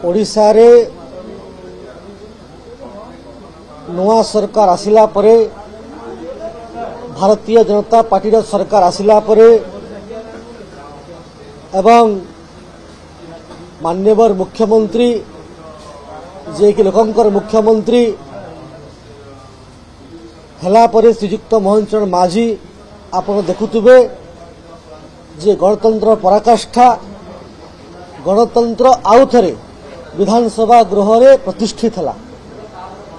ओडिशा रे नवा सरकार आसिला परे भारतीय जनता पार्टी रा सरकार आसिला परे एवं माननीय मुख्यमंत्री जे कि लोकंकर मुख्यमंत्री हला परे श्रीयुक्त मोहन चरण माझी आपण देखुथुबे जे गणतंत्र पराकाष्ठा गणतंत्र आउ थरे विधानसभा गृह रे प्रतिष्ठित हला।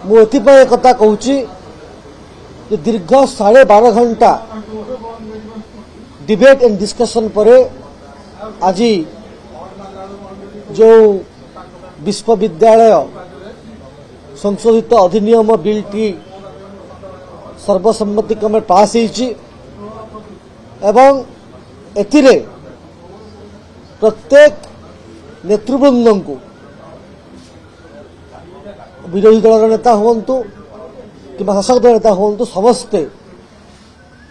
मु एथिपाई कथा कहूची जे दीर्घ 12.5 घंटा डिबेट एंड डिस्कशन परे आज जो विश्वविद्यालय संशोधित अधिनियम बिल टी सर्वसम्मति क्रमे पास होईची एवं एथिरे प्रत्येक नेतृवृंद को विरोधी दल नेता हुंतु कि शासक दल नेता हुंतु समस्ते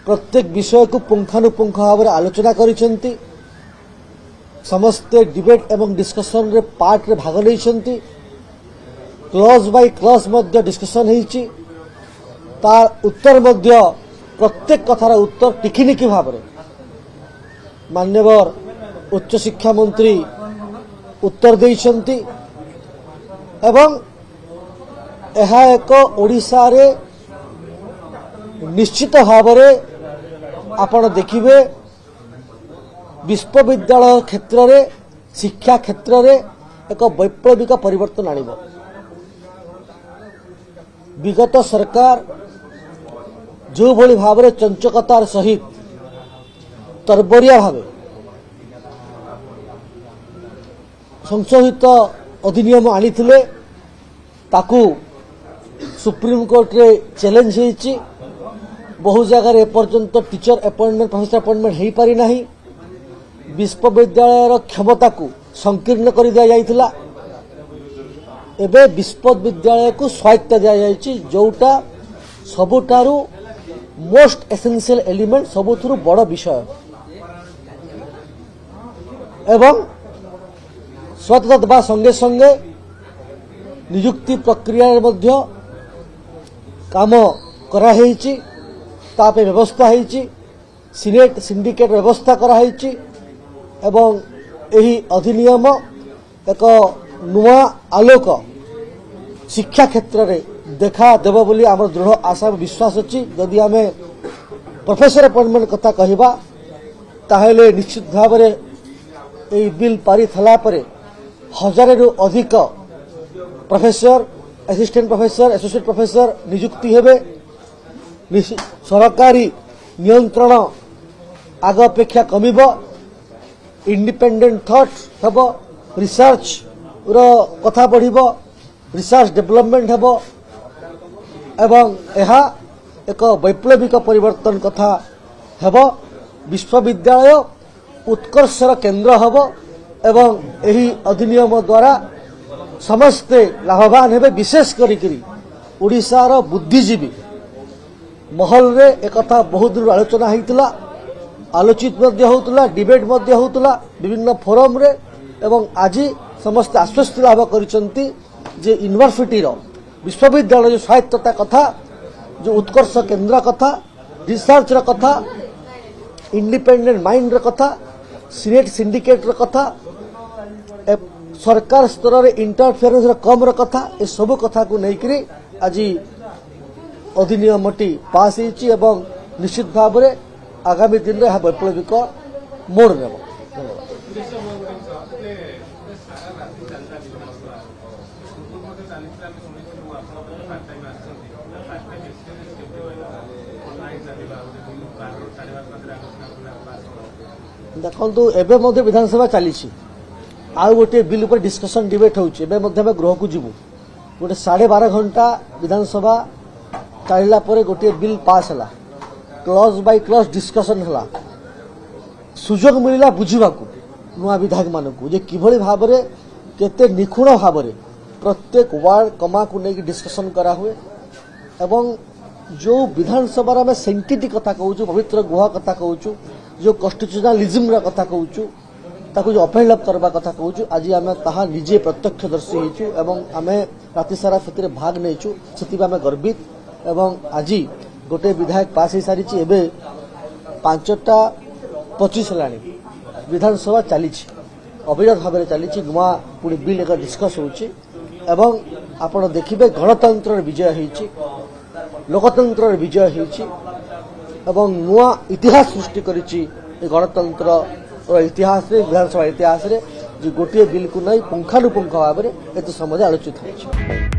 प्रत्येक विषय को पुंखानुपुंख भाव में आलोचना करिसेंती। समस्ते डिबेट एवं डिस्कशन रे पार्ट रे भाग लेइसेंती। क्लॉज बाय क्लॉज मध्य डिस्कशन होईची। तार उत्तर मध्य प्रत्येक कथार उत्तर टिकिनिकी भाव में माननीय उच्च शिक्षा मंत्री उत्तर देइसेंती एवं एहा एक ओडिशा रे निश्चित भाव में आपण देखिबे विश्वविद्यालय क्षेत्र रे शिक्षा क्षेत्र रे एक वैप्लविक परिवर्तन आनिबो। विगत सरकार जो भली भाव में चंचकतार सहित तरबरिया भाव संशोधित अधिनियम आनी ताकू सुप्रीम कोर्ट रे चैलेंज होईची। बहु जगह एपर्यंत टीचर अपॉइंटमेंट प्रोफेसर अपॉइंटमेंट हो पारि नाही। विश्वविद्यालय क्षमता को संकीर्ण कर दिया जाइथिला। एबे विश्वविद्यालय को स्वायत्ता दिया जाइची जोटा सबुठारु मोस्ट एसेंशियल एलिमेंट सबुथुरु बड़ विषय एवं स्वायत्ता देवा संगे संगे नियुक्ति प्रक्रिया मध्य काम करा हेची तापे व्यवस्था हेची। सिनेट सिंडिकेट व्यवस्था करा हेची एवं एही अधिनियम एक नुआ आलोक शिक्षा क्षेत्र रे देखा देव बोली आम दृढ़ आशा विश्वास अच्छी। जदि आम प्रोफेसर अपॉइंटमेंट कथा कहवा ताहेले निश्चित भाव में यही बिल पारी थला परे 1000 रु अधिक professor assistant professor associate professor नियुक्ति हेबे। सरकारी नियंत्रण आग अपेक्षा कमिबो। इंडिपेंडेंट थॉट हेबो। रिसर्च रो कथा बढ़िबो। रिसर्च डेवलपमेंट हेबो एवं एहा एक वैप्लविक परिवर्तन कथा हेबो। विश्वविद्यालय उत्कर्षर केंद्र हेबो एवं एही अधिनियम द्वारा समस्ते लाभवान हेबे। विशेष करी ओडिशार बुद्धिजीवी महल रे एकथा बहुत दूर आलोचना होइतिला। आलोचित मध्य होउतिला। डिबेट मध्य होउतिला विभिन्न फोरम रे एवं आज समस्त आश्वस्त लाभ करिसंती जे यूनिवर्सिटी रो विश्वविद्यालय जो स्वायत्तता कथा जो उत्कर्ष केंद्र कथा रिसर्च रो कथा इंडिपेंडेंट माइंड रो कथा सिनेट सिंडिकेट रो कथा सरकार स्तर रे इंटरफेरेंस रो कम रो कथा ए सब कथा को नेकरी आज अधिनियमटी पास होईची एवं निश्चित भाव में आगामी दिन में वैप्लविक मोड़ नेब। देखु एवं विधानसभा चली आउ गोटे बिल पर डिस्कशन डिबेट होउची। गृह को जीवु गोटे 12.5 घंटा विधानसभा चलला परे गोटे बिल पास हला। क्लॉज बाय क्लॉज डिस्कशन हला। सुजोग मिलला बुझीबा को नुआ विधायक मानकु जे किभली भाव रे केते निखुण भाव रे प्रत्येक वार्ड कमा को नेकी डिस्कशन करा हुए एवं जो विधानसभा में सेंटिटी कथा कहूँ पवित्र गुहा कथा कहूँ जो कन्स्टिट्यूशनलिज्म कथा कहूँ ताकू जो अपहेलप करबा कथा कहूँ आज आम ताहा निजे प्रत्यक्षदर्शी होइछु एवं आमे राति सारा से भाग नेछु से आम गर्वित एवं आज गोटे विधायक पास हो सारी 5:25 है विधानसभा चली अविरत भाव चली नुआ पुणी बिल एक डिस्कस हो आपण देखिए गणतंत्र विजय होइछि लोकतंत्र विजय होइछि एवं नुआ इतिहास सृष्टि करिछि गणतंत्र इतिहास विधानसभा इतिहास रे जे गोटे बिल को नहीं पुंखानुपुंख भाव में एत समय आलोचित होइछि।